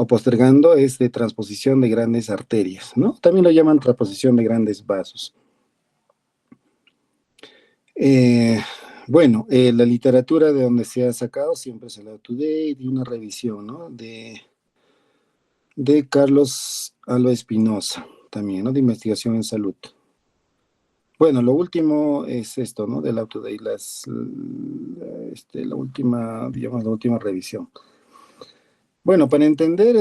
o postergando es de transposición de grandes arterias, ¿no? También lo llaman transposición de grandes vasos. Eh, bueno, la literatura de donde se ha sacado siempre es el Up-to-Date y una revisión, ¿no? De Carlos Alba Espinosa, también, ¿no? De investigación en salud. Bueno, lo último es esto, ¿no? Del Up-to-Date, la última, digamos, la última revisión. Bueno, para entender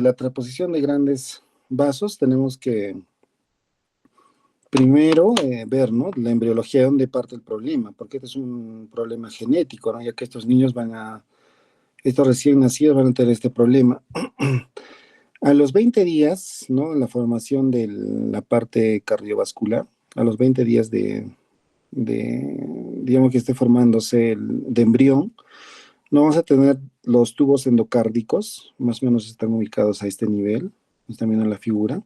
la transposición de grandes vasos, tenemos que primero ver, ¿no? La embriología de dónde parte el problema, porque este es un problema genético, ¿no? Ya que estos niños estos recién nacidos van a tener este problema. A los 20 días, ¿no? En la formación de la parte cardiovascular, a los 20 días digamos que esté formándose de embrión, no vamos a tener los tubos endocárdicos, más o menos están ubicados a este nivel, están viendo en la figura,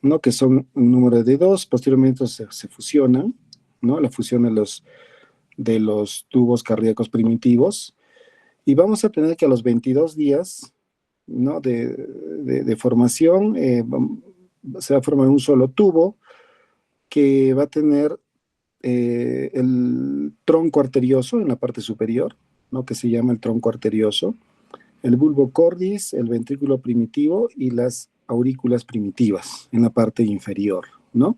¿no? Que son un número de dos, posteriormente se fusionan, ¿no? La fusión de los tubos cardíacos primitivos, y vamos a tener que a los 22 días, ¿no? de formación, se va a formar un solo tubo que va a tener el tronco arterioso en la parte superior, ¿no? Que se llama el tronco arterioso, el bulbo cordis, el ventrículo primitivo y las aurículas primitivas en la parte inferior, ¿no?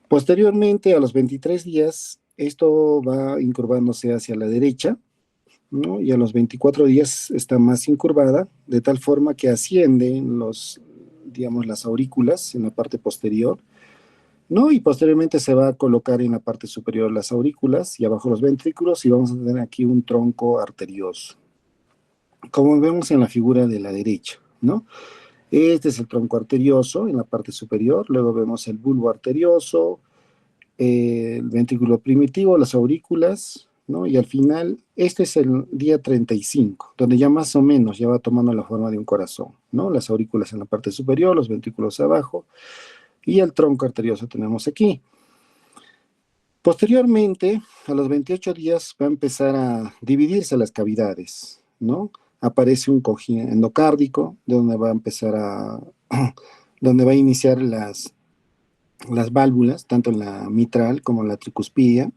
Posteriormente, a los 23 días, esto va incurvándose hacia la derecha, ¿no? Y a los 24 días está más incurvada, de tal forma que ascienden digamos, las aurículas en la parte posterior, ¿no? Y posteriormente se va a colocar en la parte superior las aurículas y abajo los ventrículos y vamos a tener aquí un tronco arterioso, como vemos en la figura de la derecha, ¿no? Este es el tronco arterioso en la parte superior, luego vemos el bulbo arterioso, el ventrículo primitivo, las aurículas, ¿no? Y al final, este es el día 35, donde ya más o menos ya va tomando la forma de un corazón, ¿no? Las aurículas en la parte superior, los ventrículos abajo, y el tronco arterioso tenemos aquí. Posteriormente, a los 28 días va a empezar a dividirse las cavidades, ¿no? Aparece un cojín endocárdico, de donde va a empezar donde va a iniciar las válvulas, tanto en la mitral como en la tricuspidia,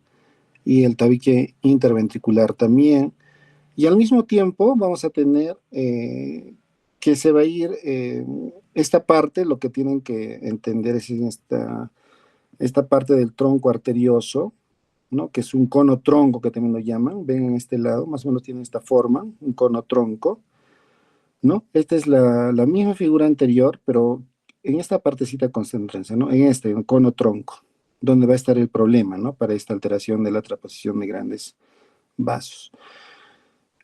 y el tabique interventricular también. Y al mismo tiempo vamos a tener que se va a ir esta parte, lo que tienen que entender es esta parte del tronco arterioso, ¿no? Que es un cono tronco que también lo llaman, ven en este lado, más o menos tiene esta forma, un cono tronco, ¿no? Esta es la misma figura anterior, pero en esta partecita concéntrense, ¿no? En el cono tronco, donde va a estar el problema, ¿no? Para esta alteración de la transposición de grandes vasos.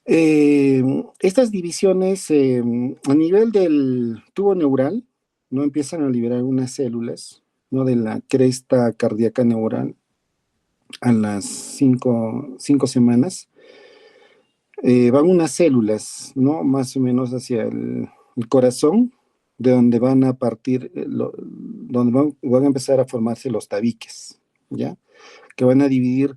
Estas divisiones a nivel del tubo neural, ¿no? Empiezan a liberar unas células, ¿no? De la cresta cardíaca neural a las 5 semanas. Van unas células, ¿no? Más o menos hacia el corazón, de donde van a partir, donde van a empezar a formarse los tabiques, ¿ya? Que van a dividir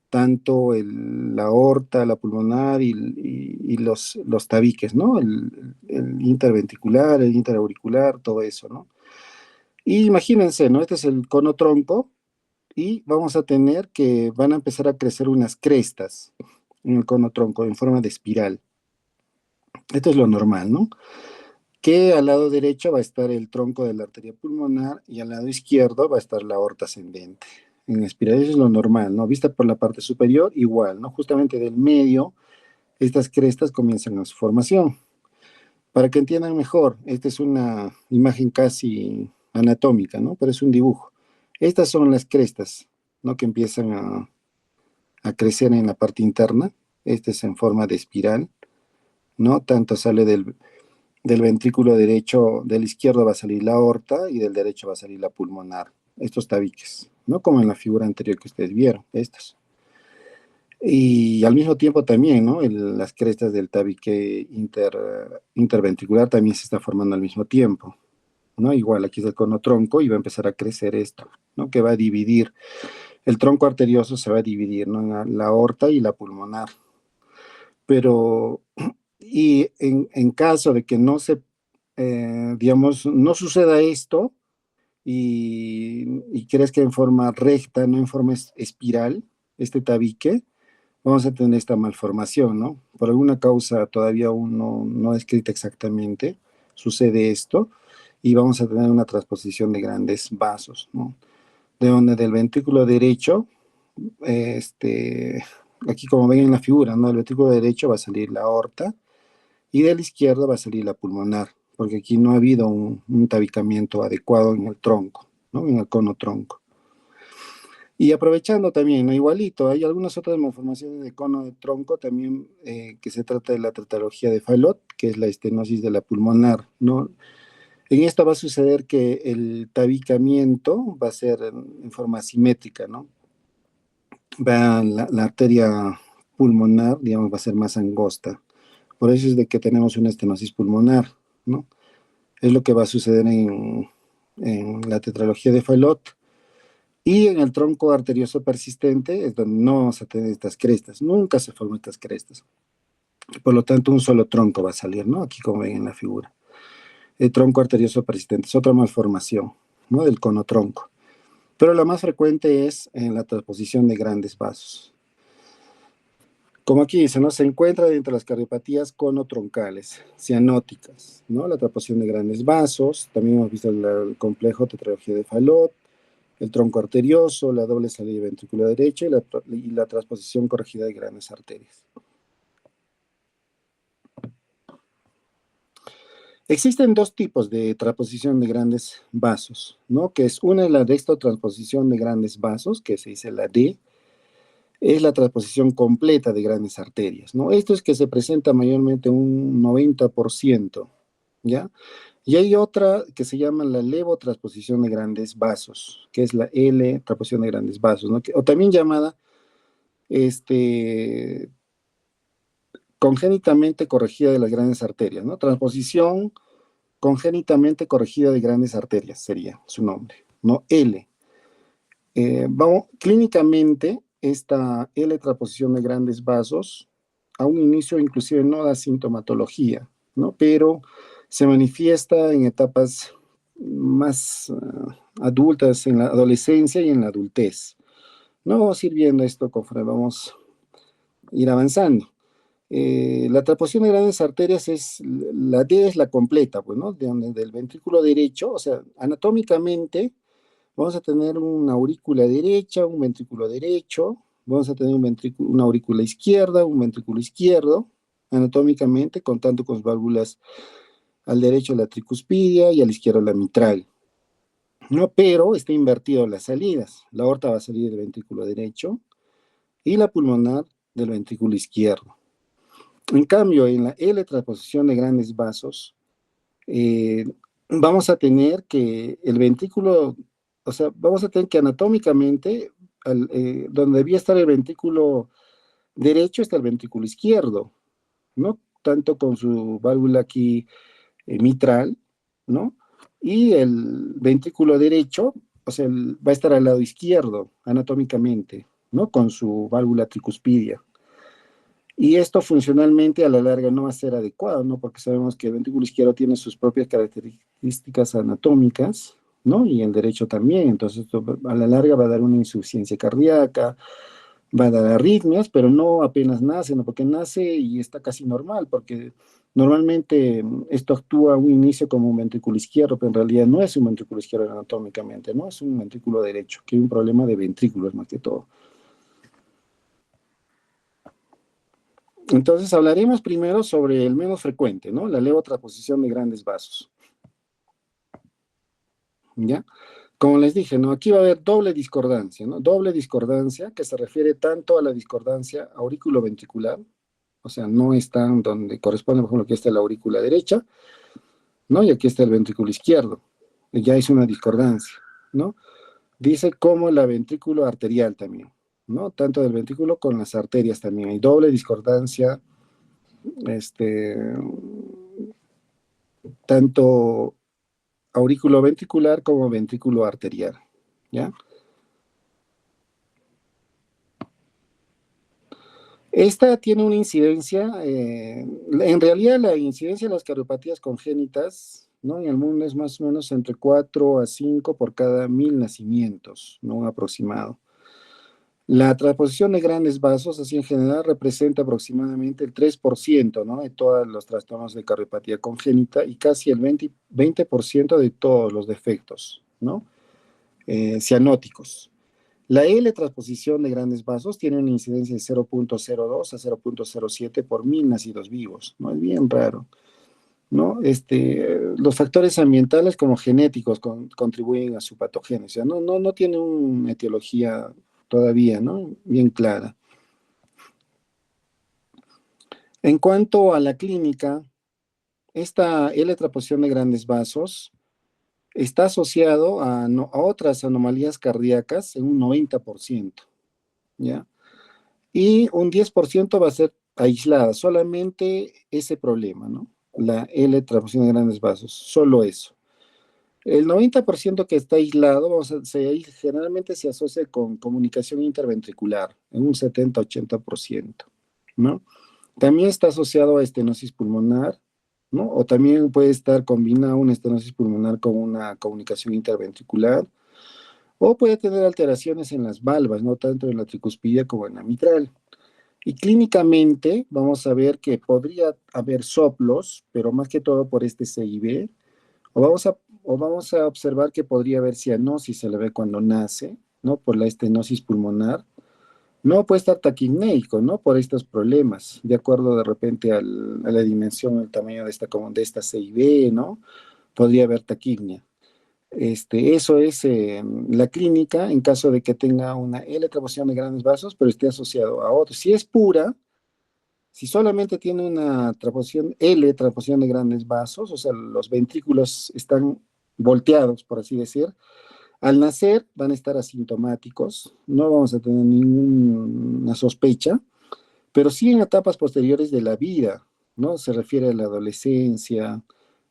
tanto la aorta, la pulmonar y los tabiques, ¿no? El interventricular, el interauricular, todo eso, ¿no? Y imagínense, ¿no? Este es el cono tronco y vamos a tener que van a empezar a crecer unas crestas en el cono tronco en forma de espiral. Esto es lo normal, ¿no? Que al lado derecho va a estar el tronco de la arteria pulmonar y al lado izquierdo va a estar la aorta ascendente. En espiral, eso es lo normal, ¿no? Vista por la parte superior, igual, ¿no? Justamente del medio, estas crestas comienzan a su formación. Para que entiendan mejor, esta es una imagen casi anatómica, ¿no? Pero es un dibujo. Estas son las crestas, ¿no? Que empiezan a crecer en la parte interna. Este es en forma de espiral, ¿no? Tanto sale del ventrículo derecho, del izquierdo va a salir la aorta y del derecho va a salir la pulmonar. Estos tabiques, ¿no? Como en la figura anterior que ustedes vieron, estos. Y al mismo tiempo también, ¿no? Las crestas del tabique interventricular también se está formando al mismo tiempo, ¿no? Igual aquí es el cono tronco y va a empezar a crecer esto, ¿no? Que va a dividir, el tronco arterioso se va a dividir, ¿no? En la aorta y la pulmonar. Pero Y en caso de que no se, digamos, no suceda esto y crezca en forma recta, no en forma espiral, este tabique, vamos a tener esta malformación, ¿no? Por alguna causa todavía aún no escrita exactamente, sucede esto y vamos a tener una transposición de grandes vasos, ¿no? De donde del ventrículo derecho, aquí como ven en la figura, ¿no? Del ventrículo derecho va a salir la aorta y de la izquierda va a salir la pulmonar, porque aquí no ha habido un tabicamiento adecuado en el tronco, ¿no? En el cono tronco. Y aprovechando también, ¿no? Igualito, hay algunas otras malformaciones de cono de tronco también que se trata de la tetralogía de Fallot, que es la estenosis de la pulmonar, ¿no? En esta va a suceder que el tabicamiento va a ser en forma simétrica, ¿no? La arteria pulmonar, digamos, va a ser más angosta. Por eso es de que tenemos una estenosis pulmonar, ¿no? Es lo que va a suceder en la tetralogía de Fallot. Y en el tronco arterioso persistente es donde no vamos a tener estas crestas. Nunca se forman estas crestas. Por lo tanto, un solo tronco va a salir, ¿no? Aquí como ven en la figura. El tronco arterioso persistente es otra malformación, ¿no? Del cono tronco. Pero la más frecuente es en la transposición de grandes vasos. Como aquí dice, ¿no? Se encuentra dentro de las cardiopatías conotroncales, cianóticas, ¿no? La transposición de grandes vasos, también hemos visto el complejo tetralogía de Fallot, el tronco arterioso, la doble salida ventrículo derecho y la transposición corregida de grandes arterias. Existen dos tipos de transposición de grandes vasos, ¿no? Que es una es la dextrotransposición de grandes vasos, que se dice la D, es la transposición completa de grandes arterias, ¿no? Esto es que se presenta mayormente un 90%, ¿ya? Y hay otra que se llama la levotransposición de grandes vasos, que es la L, transposición de grandes vasos, ¿no? O también llamada congénitamente corregida de las grandes arterias, ¿no? Transposición congénitamente corregida de grandes arterias sería su nombre, ¿no? L. Clínicamente, esta L-transposición de grandes vasos, a un inicio inclusive no da sintomatología, ¿no? Pero se manifiesta en etapas más adultas, en la adolescencia y en la adultez. No vamos a ir viendo esto conforme vamos a ir avanzando. La transposición de grandes arterias la D es la completa, pues, ¿no? Del ventrículo derecho, o sea, anatómicamente vamos a tener una aurícula derecha, un ventrículo derecho, vamos a tener una aurícula izquierda, un ventrículo izquierdo, anatómicamente, contando con válvulas al derecho la tricuspidia y al izquierdo la mitral. No, pero está invertido las salidas. La aorta va a salir del ventrículo derecho y la pulmonar del ventrículo izquierdo. En cambio, en la L-transposición de grandes vasos, vamos a tener que el ventrículo, o sea, vamos a tener que anatómicamente, donde debía estar el ventrículo derecho, está el ventrículo izquierdo, ¿no? Tanto con su válvula aquí mitral, ¿no? Y el ventrículo derecho, o sea, va a estar al lado izquierdo, anatómicamente, ¿no? Con su válvula tricuspidia. Y esto funcionalmente a la larga no va a ser adecuado, ¿no? Porque sabemos que el ventrículo izquierdo tiene sus propias características anatómicas, ¿no? Y el derecho también. Entonces, esto a la larga va a dar una insuficiencia cardíaca, va a dar arritmias, pero no apenas nace, ¿no? Porque nace y está casi normal, porque normalmente esto actúa a un inicio como un ventrículo izquierdo, pero en realidad no es un ventrículo izquierdo anatómicamente, ¿no? Es un ventrículo derecho, que hay un problema de ventrículos más que todo. Entonces hablaremos primero sobre el menos frecuente, ¿no? La levotransposición de grandes vasos. ¿Ya? Como les dije, ¿no? Aquí va a haber doble discordancia, ¿no? Doble discordancia que se refiere tanto a la discordancia auriculoventricular, o sea, no están donde corresponde, por ejemplo, aquí está la aurícula derecha, ¿no? Y aquí está el ventrículo izquierdo. Ya es una discordancia, ¿no? Dice como la ventrículo arterial también, ¿no? Tanto del ventrículo con las arterias también. Hay doble discordancia, tanto aurículo ventricular como ventrículo arterial, ¿ya? Esta tiene una incidencia, en realidad la incidencia de las cardiopatías congénitas, ¿no? En el mundo es más o menos entre 4 a 5 por cada 1000 nacimientos, ¿no? Un aproximado. La transposición de grandes vasos, así en general, representa aproximadamente el 3%, ¿no? De todos los trastornos de cardiopatía congénita y casi el 20% de todos los defectos, ¿no? Cianóticos. La L-transposición de grandes vasos tiene una incidencia de 0.02 a 0.07 por 1000 nacidos vivos, ¿no? Es bien raro, ¿no? Los factores ambientales como genéticos contribuyen a su patogénesis, no tiene una etiología todavía, ¿no? Bien clara. En cuanto a la clínica, esta L-transposición de grandes vasos está asociado a otras anomalías cardíacas en un 90%, ¿ya? Y un 10% va a ser aislada, solamente ese problema, ¿no? La L-transfusión de grandes vasos, solo eso. El 90% que está aislado, generalmente se asocia con comunicación interventricular, en un 70-80%, ¿no? También está asociado a estenosis pulmonar, ¿no? O también puede estar combinado una estenosis pulmonar con una comunicación interventricular, o puede tener alteraciones en las valvas, ¿no? Tanto en la tricuspidia como en la mitral. Y clínicamente vamos a ver que podría haber soplos, pero más que todo por este CIB, o vamos a observar que podría haber cianosis, se le ve cuando nace, ¿no? Por la estenosis pulmonar. No puede estar taquipnéico, ¿no? Por estos problemas, de acuerdo de repente a la dimensión, el tamaño de esta CIB, ¿no? Podría haber taquipnia. Eso es la clínica en caso de que tenga una L-tracción de grandes vasos, pero esté asociado a otro. Si es pura, si solamente tiene una L-transposición de grandes vasos, o sea, los ventrículos están volteados, por así decir, al nacer van a estar asintomáticos, no vamos a tener ninguna sospecha, pero sí en etapas posteriores de la vida, ¿no? Se refiere a la adolescencia,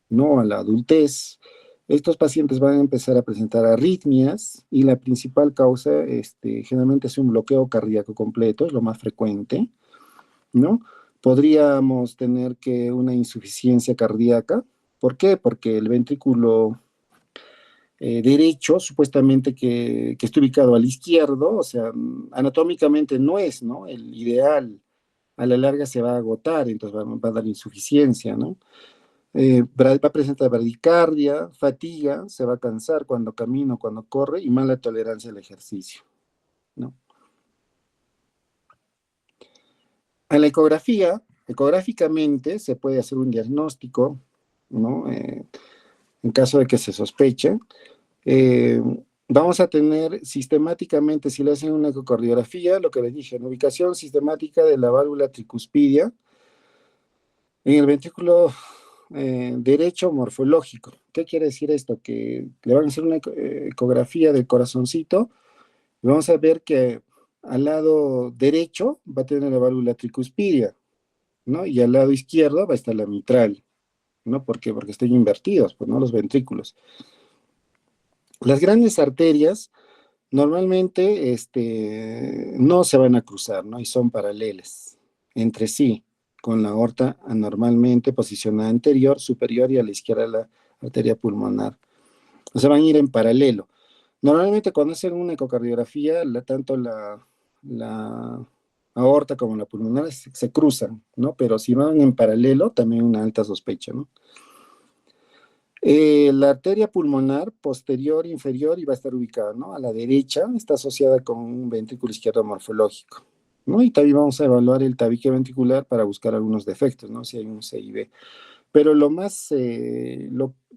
no a la adultez. Estos pacientes van a empezar a presentar arritmias y la principal causa generalmente es un bloqueo cardíaco completo, es lo más frecuente, ¿no? Podríamos tener que una insuficiencia cardíaca. ¿Por qué? Porque el ventrículo derecho, supuestamente que está ubicado al izquierdo, o sea, anatómicamente no es, ¿no? El ideal, a la larga se va a agotar, entonces va a dar insuficiencia, ¿no? Va a presentar bradicardia, fatiga, se va a cansar cuando camina o cuando corre y mala tolerancia al ejercicio, ¿no? En la ecografía, ecográficamente se puede hacer un diagnóstico, ¿no? En caso de que se sospeche. Eh, Vamos a tener sistemáticamente, si le hacen una ecocardiografía, lo que les dije, en ubicación sistemática de la válvula tricuspidia en el ventrículo derecho morfológico. ¿Qué quiere decir esto? Que le van a hacer una ecografía del corazoncito y vamos a ver que al lado derecho va a tener la válvula tricuspidia, ¿no? Y al lado izquierdo va a estar la mitral, ¿no? ¿Por qué? Porque están invertidos, pues, ¿no? Los ventrículos. Las grandes arterias normalmente no se van a cruzar, ¿no? Y son paralelas entre sí, con la aorta anormalmente posicionada anterior, superior y a la izquierda la arteria pulmonar. O sea, van a ir en paralelo. Normalmente cuando hacen una ecocardiografía, tanto la aorta como la pulmonar se cruzan, ¿no? Pero si van en paralelo, también una alta sospecha, ¿no? La arteria pulmonar posterior, inferior, y va a estar ubicada, ¿no? A la derecha, está asociada con un ventrículo izquierdo morfológico, ¿no? Y también vamos a evaluar el tabique ventricular para buscar algunos defectos, ¿no? Si hay un CIB. Pero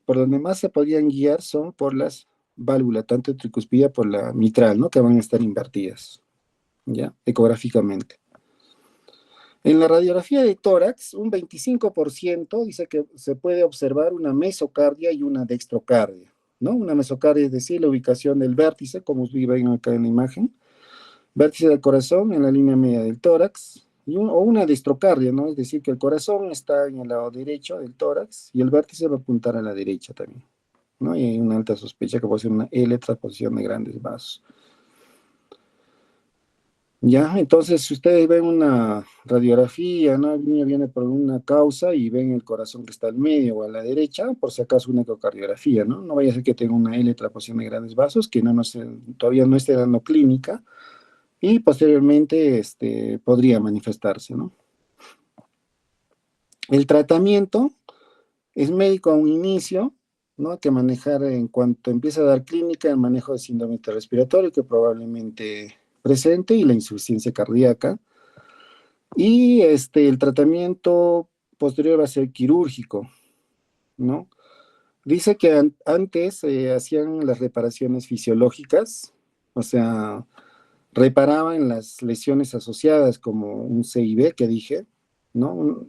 por donde más se podrían guiar son por las válvulas, tanto tricuspidia por la mitral, ¿no? Que van a estar invertidas, ¿ya? Ecográficamente. En la radiografía de tórax, un 25% dice que se puede observar una mesocardia y una dextrocardia, ¿no? Una mesocardia es decir, la ubicación del vértice, como ven acá en la imagen, vértice del corazón en la línea media del tórax, o una dextrocardia, ¿no? Es decir, que el corazón está en el lado derecho del tórax y el vértice va a apuntar a la derecha también, ¿no? Y hay una alta sospecha que puede ser una L-transposición de grandes vasos. Ya, entonces si ustedes ven una radiografía, ¿no? El niño viene por una causa y ven el corazón que está al medio o a la derecha, por si acaso una ecocardiografía, ¿no? No vaya a ser que tenga una L-tracposición de grandes vasos, que todavía no esté dando clínica y posteriormente podría manifestarse, ¿no? El tratamiento es médico a un inicio, ¿no? Hay que manejar en cuanto empieza a dar clínica el manejo de síndrome respiratorio que probablemente presente y la insuficiencia cardíaca. Y el tratamiento posterior va a ser quirúrgico, ¿no? Dice que antes hacían las reparaciones fisiológicas, o sea, reparaban las lesiones asociadas como un CIB que dije, ¿no?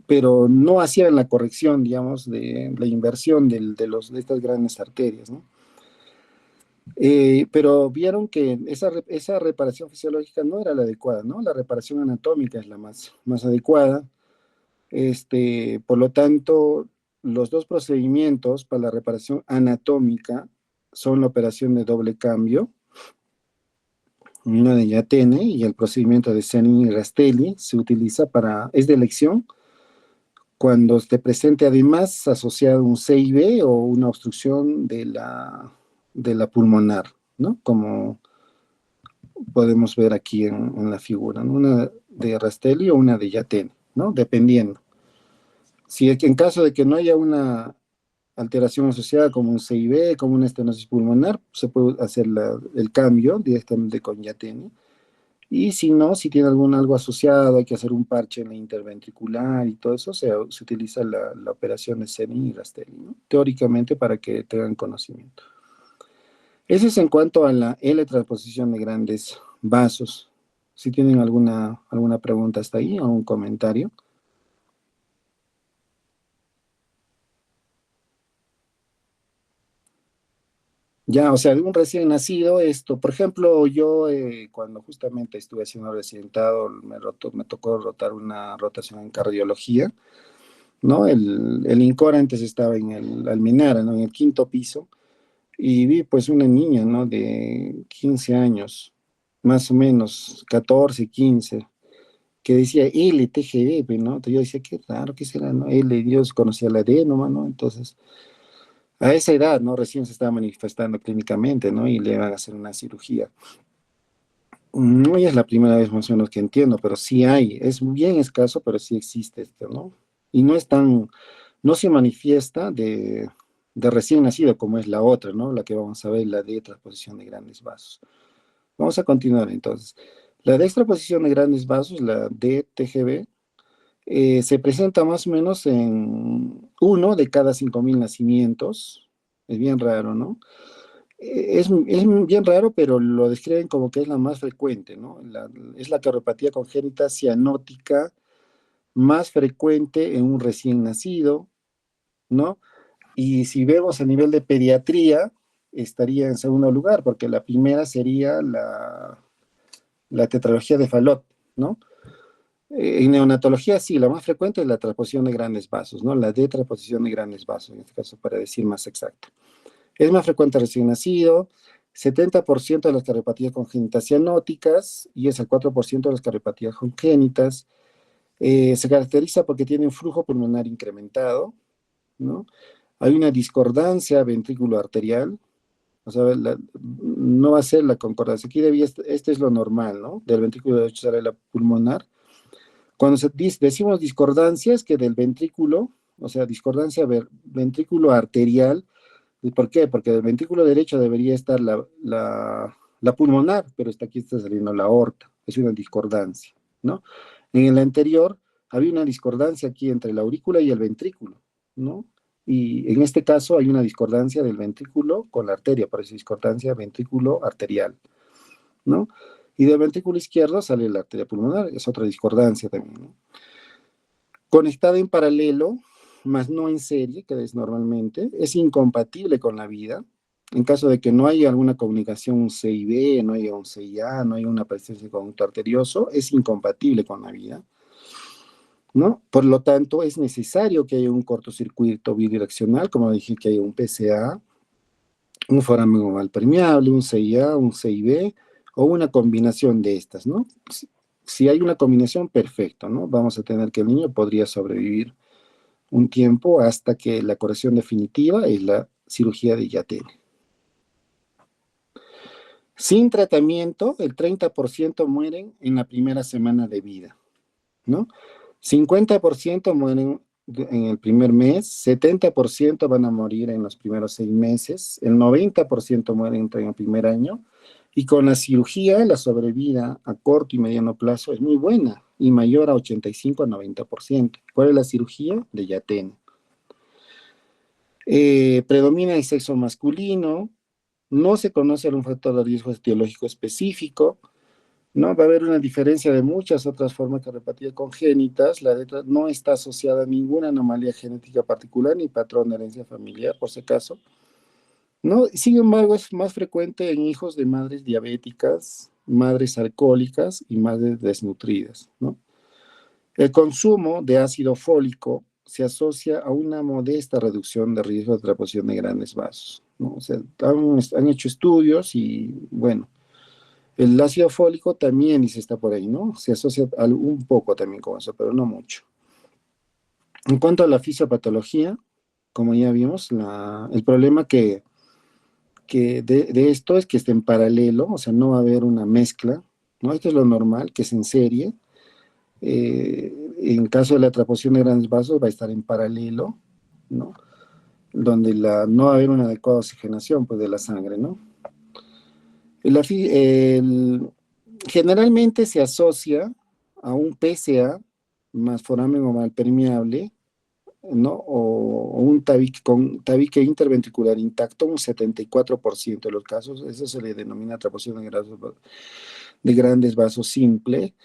Pero no hacían la corrección, digamos, de la inversión de estas grandes arterias, ¿no? Pero vieron que esa reparación fisiológica no era la adecuada, ¿no? La reparación anatómica es la más adecuada. Por lo tanto, los dos procedimientos para la reparación anatómica son la operación de doble cambio, una de Yatene y el procedimiento de Senning y Rastelli se utiliza es de elección cuando esté presente además asociado un CIB o una obstrucción de la pulmonar, ¿no? Como podemos ver aquí en la figura, ¿no? Una de Rastelli o una de Yatene, ¿no? Dependiendo. Si es que en caso de que no haya una alteración asociada como un CIB, como una estenosis pulmonar, se puede hacer el cambio directamente con Yatene. Y si no, si tiene algo asociado, hay que hacer un parche en la interventricular y todo eso, se utiliza la operación de Senning y Rastelli, ¿no? Teóricamente para que tengan conocimiento. Eso es en cuanto a la L-transposición de grandes vasos. Si tienen alguna pregunta hasta ahí o un comentario. Ya, o sea, de un recién nacido, por ejemplo, yo cuando justamente estuve haciendo residentado, me tocó rotar una rotación en cardiología, ¿no? El INCOR antes estaba en el Almenara, ¿no? En el quinto piso, y vi pues una niña, ¿no? De 15 años, más o menos, 14, 15, que decía LTGB, pues, ¿no? Entonces yo decía, qué raro, ¿qué será, no? Dios conocía la D nomás, ¿no? Entonces, a esa edad, ¿no? Recién se estaba manifestando clínicamente, ¿no? Y le van a hacer una cirugía. No, ya es la primera vez más o menos que entiendo, pero sí hay, es bien escaso, pero sí existe esto, ¿no? Y no se manifiesta de recién nacido como es la otra, ¿no? La que vamos a ver, la de transposición de grandes vasos. Vamos a continuar entonces. La de extraposición de grandes vasos, la DTGB, se presenta más o menos en uno de cada 5.000 nacimientos. Es bien raro, ¿no? Es bien raro, pero lo describen como que es la más frecuente, ¿no? Es la cardiopatía congénita cianótica más frecuente en un recién nacido, ¿no? Y si vemos a nivel de pediatría, estaría en segundo lugar, porque la primera sería la tetralogía de Fallot, ¿no? En neonatología, sí, la más frecuente es la transposición de grandes vasos, ¿no? La de transposición de grandes vasos, en este caso, para decir más exacto. Es más frecuente recién nacido, 70% de las cardiopatías congénitas cianóticas y es el 4% de las cardiopatías congénitas. Se caracteriza porque tiene un flujo pulmonar incrementado, ¿no? Hay una discordancia ventrículo arterial, o sea, no va a ser la concordancia. Aquí este es lo normal, ¿no? Del ventrículo derecho sale la pulmonar. Cuando decimos discordancia es que del ventrículo, o sea, discordancia ventrículo arterial. ¿Y por qué? Porque del ventrículo derecho debería estar la pulmonar, pero aquí está saliendo la aorta. Es una discordancia, ¿no? En el anterior había una discordancia aquí entre la aurícula y el ventrículo, ¿no? Y en este caso hay una discordancia del ventrículo con la arteria, por eso discordancia ventrículo arterial, ¿no? Y del ventrículo izquierdo sale la arteria pulmonar, es otra discordancia también, ¿no? Conectada en paralelo, más no en serie, que es normalmente, es incompatible con la vida. En caso de que no haya alguna comunicación CIB, no haya un CIA, no haya una presencia de conducto arterioso, es incompatible con la vida, ¿no? Por lo tanto, es necesario que haya un cortocircuito bidireccional, como dije, que haya un PCA, un foramen oval permeable, un CIA, un CIB o una combinación de estas, ¿no? Si hay una combinación, perfecto, ¿no? Vamos a tener que el niño podría sobrevivir un tiempo hasta que la corrección definitiva es la cirugía de Yatene. Sin tratamiento, el 30% mueren en la primera semana de vida, ¿no? 50% mueren en el primer mes, 70% van a morir en los primeros 6 meses, el 90% mueren en el primer año, y con la cirugía la sobrevida a corto y mediano plazo es muy buena y mayor a 85 a 90%. ¿Cuál es la cirugía? De Yatene. Predomina el sexo masculino, no se conoce algún factor de riesgo etiológico específico, ¿no? Va a haber una diferencia de muchas otras formas de cardiopatía congénitas. La letra no está asociada a ninguna anomalía genética particular ni patrón de herencia familiar, por si acaso, ¿no? Sin embargo, es más frecuente en hijos de madres diabéticas, madres alcohólicas y madres desnutridas, ¿no? El consumo de ácido fólico se asocia a una modesta reducción de riesgo de transposición de grandes vasos, ¿no? O sea, han hecho estudios y, bueno, el ácido fólico también dice está por ahí, ¿no? Se asocia un poco también con eso, pero no mucho. En cuanto a la fisiopatología, como ya vimos, el problema que de esto es que esté en paralelo, o sea, no va a haber una mezcla, ¿no? Esto es lo normal, que es en serie. En caso de la transposición de grandes vasos va a estar en paralelo, ¿no? Donde no va a haber una adecuada oxigenación, pues, de la sangre, ¿no? La, Generalmente se asocia a un PSA más foramen oval permeable, ¿no? O un tabique interventricular intacto, un 74% de los casos. Eso se le denomina transposición de grandes vasos simple,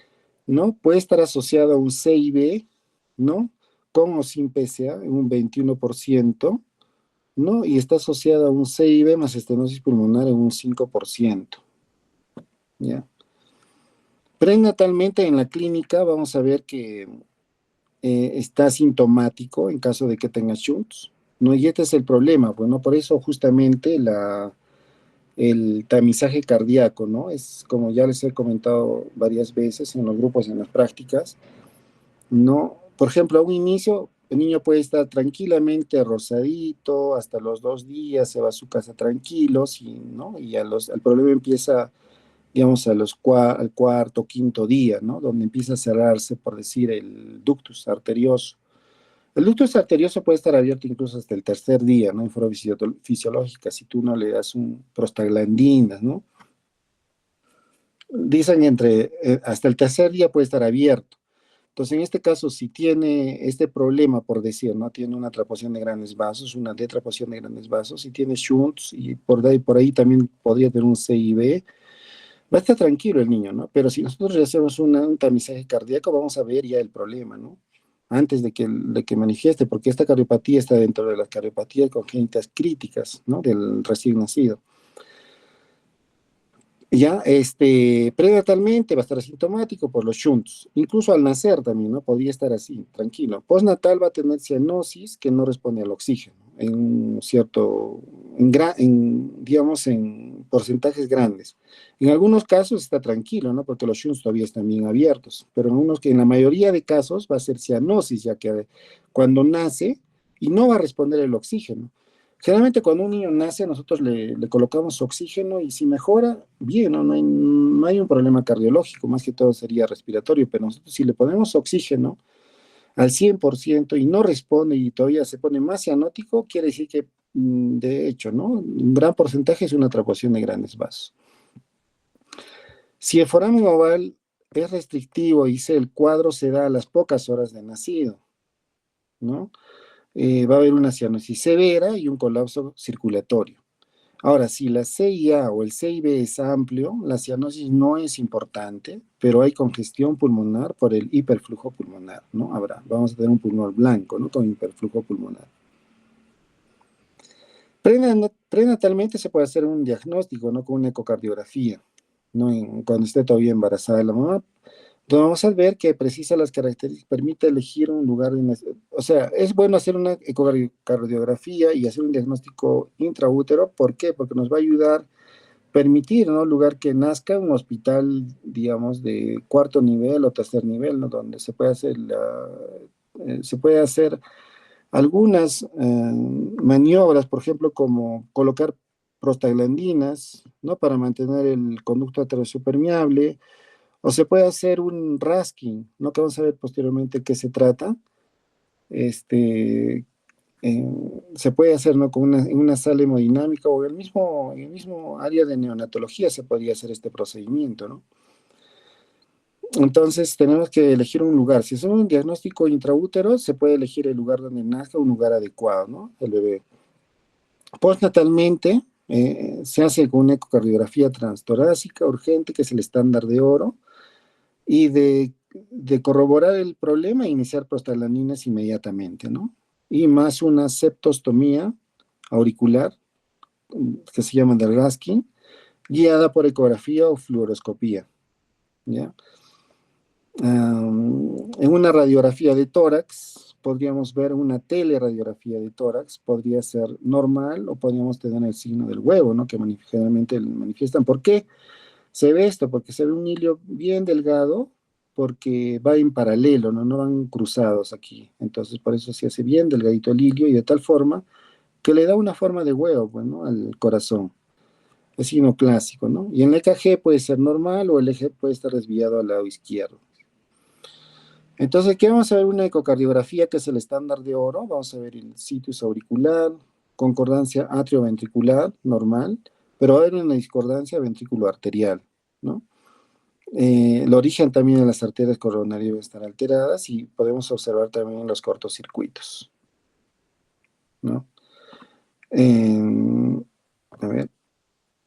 ¿no? Puede estar asociado a un CIB, ¿no? Con o sin PSA, en un 21%, ¿no? Y está asociada a un CIB más estenosis pulmonar en un 5%, ¿ya? Prenatalmente en la clínica vamos a ver que está asintomático en caso de que tenga shunts, ¿no? Y este es el problema, bueno, por eso justamente el tamizaje cardíaco, ¿no? Es como ya les he comentado varias veces en los grupos, en las prácticas, ¿no? Por ejemplo, a un inicio, el niño puede estar tranquilamente rosadito, hasta los 2 días se va a su casa tranquilo, ¿no? Y el problema empieza, digamos, al cuarto, quinto día, ¿no? Donde empieza a cerrarse, por decir, el ductus arterioso. El ductus arterioso puede estar abierto incluso hasta el tercer día, ¿no? En forma fisiológica, si tú no le das un prostaglandinas, ¿no? Dicen hasta el tercer día puede estar abierto. Entonces, en este caso, si tiene este problema, por decir, ¿no? Tiene una atraposión de grandes vasos, una detraposión de grandes vasos, y tiene shunts, y por ahí también podría tener un CIB, va a estar tranquilo el niño, ¿no? Pero si nosotros le hacemos un tamizaje cardíaco, vamos a ver ya el problema, ¿no? Antes de que manifieste, porque esta cardiopatía está dentro de las cardiopatías congénitas críticas, ¿no? Del recién nacido. Ya, prenatalmente va a estar asintomático por los shunts, incluso al nacer también, ¿no? Podría estar así, tranquilo. Postnatal va a tener cianosis que no responde al oxígeno, digamos, en porcentajes grandes. En algunos casos está tranquilo, ¿no? Porque los shunts todavía están bien abiertos, pero en la mayoría de casos va a ser cianosis, ya que cuando nace y no va a responder el oxígeno. Generalmente cuando un niño nace, nosotros le colocamos oxígeno y si mejora, bien, ¿no? No hay un problema cardiológico, más que todo sería respiratorio, pero nosotros si le ponemos oxígeno al 100% y no responde y todavía se pone más cianótico, quiere decir que, de hecho, ¿no? Un gran porcentaje es una atraposión de grandes vasos. Si el foramen oval es restrictivo y el cuadro se da a las pocas horas de nacido, ¿no? Va a haber una cianosis severa y un colapso circulatorio. Ahora, si la CIA o el CIB es amplio, la cianosis no es importante, pero hay congestión pulmonar por el hiperflujo pulmonar, ¿no? Vamos a tener un pulmón blanco, ¿no? Con hiperflujo pulmonar. Prenatalmente se puede hacer un diagnóstico, ¿no? Con una ecocardiografía, ¿no? Cuando esté todavía embarazada la mamá. Entonces vamos a ver que precisa las características, permite elegir un lugar, o sea, es bueno hacer una ecocardiografía y hacer un diagnóstico intraútero. ¿Por qué? Porque nos va a ayudar permitir, ¿no? Lugar que nazca un hospital, digamos, de cuarto nivel o tercer nivel, ¿no? Donde se puede hacer algunas maniobras, por ejemplo, como colocar prostaglandinas, ¿no? Para mantener el conducto arterioso permeable, o se puede hacer un rasking, ¿no? Que vamos a ver posteriormente qué se trata. Este, Se puede hacer, ¿no? En una sala hemodinámica o en el mismo área de neonatología se podría hacer este procedimiento, ¿no? Entonces tenemos que elegir un lugar. Si es un diagnóstico intraútero, se puede elegir el lugar donde nazca, un lugar adecuado, ¿no? El bebé. Postnatalmente, se hace con una ecocardiografía transtorácica urgente, que es el estándar de oro, y de corroborar el problema, iniciar prostaglandinas inmediatamente, ¿no? Y más una septostomía auricular, que se llama del Raskin, guiada por ecografía o fluoroscopía, ¿ya? En una radiografía de tórax, podríamos ver una teleradiografía de tórax, podría ser normal o podríamos tener el signo del huevo, ¿no? Que generalmente manifiestan. ¿Por qué se ve esto? Porque se ve un hilo bien delgado, porque va en paralelo, ¿no? No van cruzados aquí. Entonces, por eso se hace bien delgadito el hilio y de tal forma que le da una forma de huevo, pues, ¿no? Al corazón. Es signo clásico, ¿no? Y en el EKG puede ser normal o el eje puede estar desviado al lado izquierdo. Entonces, ¿qué vamos a ver? Una ecocardiografía, que es el estándar de oro. Vamos a ver el situs auricular, concordancia atrioventricular, normal, pero va a haber una discordancia ventrículo-arterial, ¿no? El origen también de las arterias coronarias debe estar alteradas y podemos observar también los cortocircuitos, ¿no? A ver,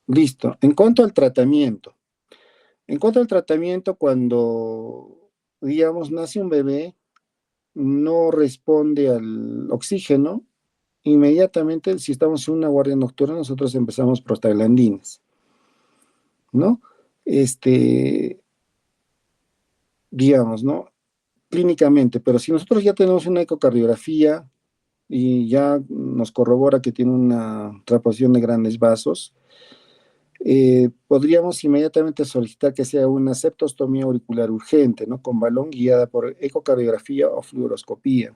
listo. En cuanto al tratamiento, cuando, digamos, nace un bebé, no responde al oxígeno, inmediatamente, si estamos en una guardia nocturna, nosotros empezamos prostaglandinas, ¿no? Este, digamos, ¿no? Clínicamente, pero si nosotros ya tenemos una ecocardiografía y ya nos corrobora que tiene una transposición de grandes vasos, podríamos inmediatamente solicitar que sea una septostomía auricular urgente, ¿no? Con balón, guiada por ecocardiografía o fluoroscopía,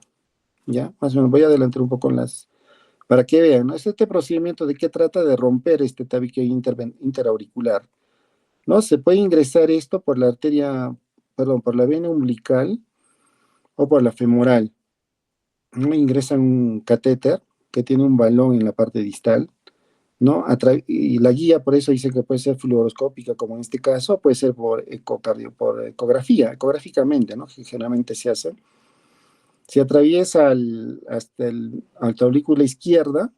¿ya? Más o menos voy a adelantar un poco para que vean, ¿no? Este procedimiento, ¿de qué trata? De romper este tabique interauricular, ¿no? Se puede ingresar esto por la arteria, perdón, por la vena umbilical o por la femoral, ¿no? Ingresan un catéter que tiene un balón en la parte distal, ¿no? Y la guía, por eso dice que puede ser fluoroscópica, como en este caso, puede ser por ecografía, ecográficamente, ¿no? Que generalmente se hace. Se atraviesa hasta el aurícula izquierda,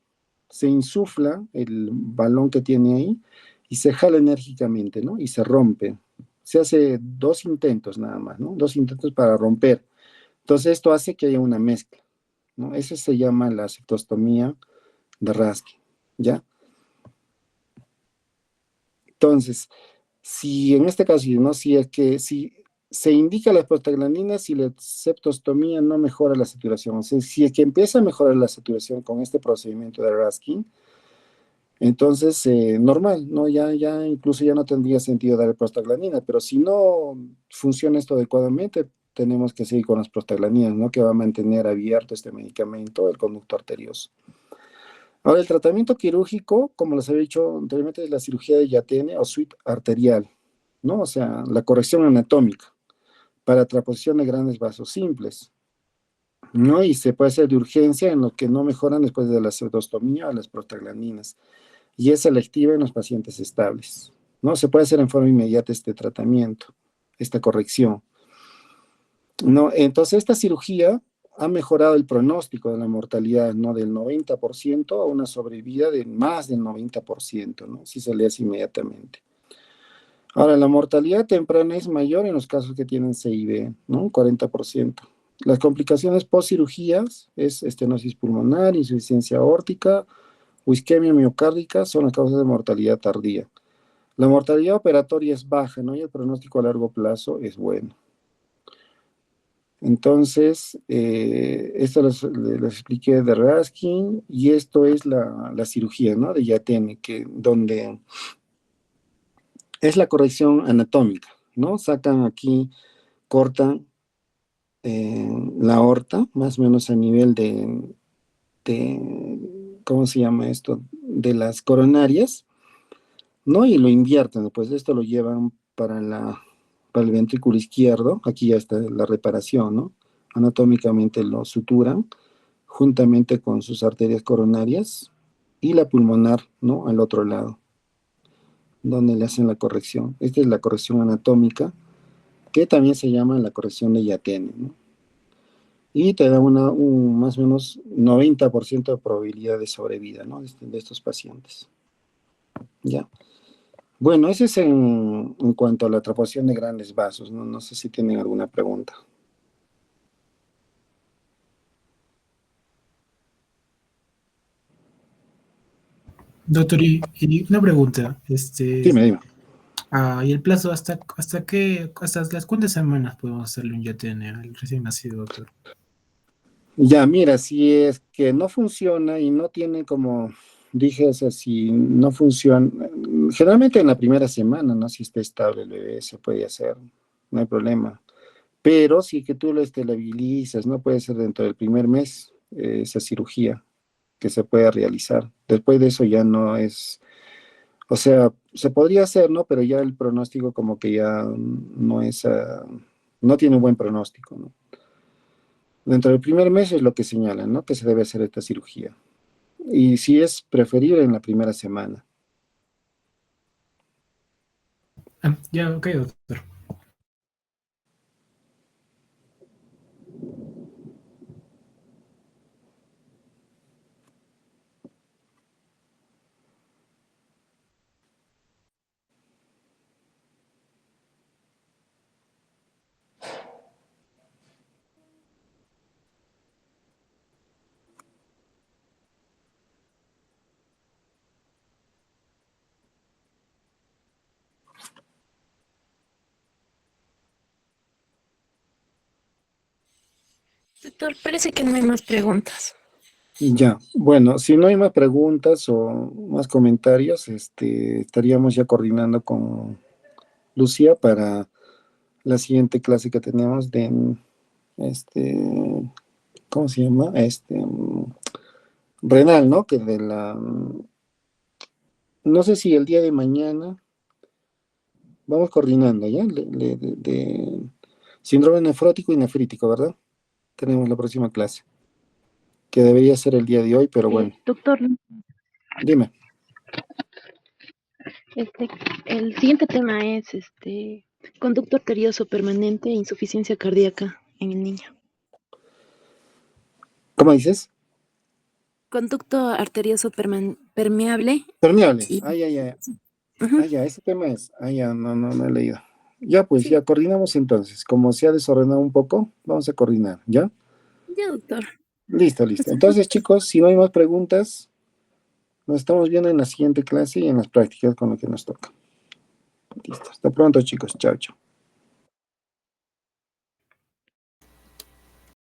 se insufla el balón que tiene ahí y se jala enérgicamente, ¿no? Y se rompe. Se hace dos intentos nada más, ¿no? Dos intentos para romper. Entonces esto hace que haya una mezcla, ¿no? Eso se llama la citostomía de Raskin, ¿ya? Entonces, si en este caso, ¿no? Si se indica las prostaglandinas y la septostomía no mejora la saturación, o sea, si es que empieza a mejorar la saturación con este procedimiento de Raskin, entonces normal, ¿no? Ya incluso ya no tendría sentido dar prostaglandina, pero si no funciona esto adecuadamente, tenemos que seguir con las prostaglandinas, ¿no? Que va a mantener abierto este medicamento, el conducto arterioso. Ahora, el tratamiento quirúrgico, como les había dicho anteriormente, es la cirugía de Yatene o suite arterial, ¿no? O sea, la corrección anatómica para transposición de grandes vasos simples, ¿no? Y se puede hacer de urgencia en los que no mejoran después de la pseudostomía o las prostaglandinas, y es selectiva en los pacientes estables, ¿no? Se puede hacer en forma inmediata este tratamiento, esta corrección, ¿no? Entonces, esta cirugía ha mejorado el pronóstico de la mortalidad, ¿no? Del 90% a una sobrevida de más del 90%, ¿no? Si se le hace inmediatamente. Ahora, la mortalidad temprana es mayor en los casos que tienen CIB, ¿no? Un 40%. Las complicaciones post-cirugías es estenosis pulmonar, insuficiencia aórtica o isquemia miocárdica, son las causas de mortalidad tardía. La mortalidad operatoria es baja, ¿no? Y el pronóstico a largo plazo es bueno. Entonces, esto les expliqué de Raskin, y esto es la cirugía, ¿no? De Yatene, donde Es la corrección anatómica, ¿no? Sacan aquí, cortan la aorta, más o menos a nivel ¿cómo se llama esto? De las coronarias, ¿no? Y lo invierten, pues esto lo llevan para el ventrículo izquierdo, aquí ya está la reparación, ¿no? Anatómicamente lo suturan juntamente con sus arterias coronarias y la pulmonar, ¿no? Al otro lado, donde le hacen la corrección. Esta es la corrección anatómica, que también se llama la corrección de Yatene, ¿no? Y te da más o menos 90% de probabilidad de sobrevida, ¿no? De estos pacientes. Ya. Bueno, ese es en cuanto a la atraptación de grandes vasos, ¿no? No sé si tienen alguna pregunta. Doctor, y una pregunta, Dime, dime. ¿y el plazo hasta las cuántas semanas podemos hacerle un YTN al recién nacido, doctor? Ya, mira, si es que no funciona y no tiene como dije, o sea, si no funciona, generalmente en la primera semana, ¿no? Si está estable el bebé, se puede hacer, no hay problema. Pero si que tú lo estabilizas, no puede ser dentro del primer mes esa cirugía que se puede realizar. Después de eso ya no es, o sea, se podría hacer, ¿no? Pero ya el pronóstico como que ya no es, no tiene un buen pronóstico, ¿no? Dentro del primer mes es lo que señalan, ¿no? Que se debe hacer esta cirugía. Y si es preferible en la primera semana. Ya, ok, doctor. Doctor, parece que no hay más preguntas. Ya, bueno, si no hay más preguntas o más comentarios, estaríamos ya coordinando con Lucía para la siguiente clase que tenemos de, este, ¿cómo se llama? Renal, ¿no? Que de no sé si el día de mañana, vamos coordinando, ¿ya? De síndrome nefrótico y nefrítico, ¿verdad? Tenemos la próxima clase, que debería ser el día de hoy, pero bueno, Doctor, dime. este, el siguiente tema es conducto arterioso permanente e insuficiencia cardíaca en el niño. ¿Cómo dices? Conducto arterioso permeable Permeable. y Ay, ay, ay. ujú. Ah, ya, ese tema es. Ah, ya, no he leído. Ya, pues, Sí, ya coordinamos entonces. Como se ha desordenado un poco, vamos a coordinar, ¿ya? ya, doctor. Listo, listo. Entonces, chicos, si no hay más preguntas, nos estamos viendo en la siguiente clase y en las prácticas con lo que nos toca. Listo. Hasta pronto, chicos. Chao, chao.